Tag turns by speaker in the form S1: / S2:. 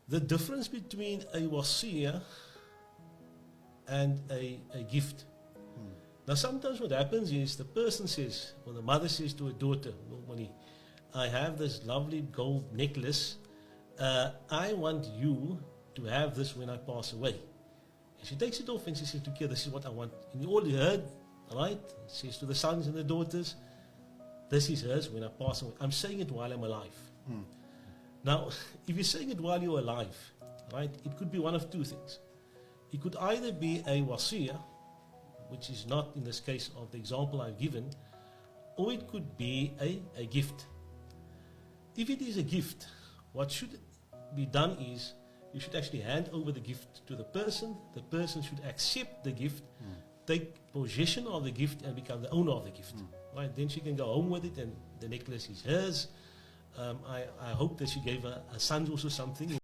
S1: The difference between a wasiya and a gift. Now sometimes what happens is the person says, or the mother says to her daughter, normally, I have this lovely gold necklace. I want you to have this when I pass away. And she takes it off and she says to Kia, this is what I want. And you all heard, right? Says to the sons and the daughters, this is hers when I pass away. I'm saying it while I'm alive. Now, if you're saying it while you're alive, right, it could be one of two things. It could either be a wasiya, which is not in this case of the example I've given, or it could be a gift. If it is a gift, what should be done is you should actually hand over the gift to the person should accept the gift, take possession of the gift and become the owner of the gift. Right? Then she can go home with it and the necklace is hers. I hope that she gave her sons also something.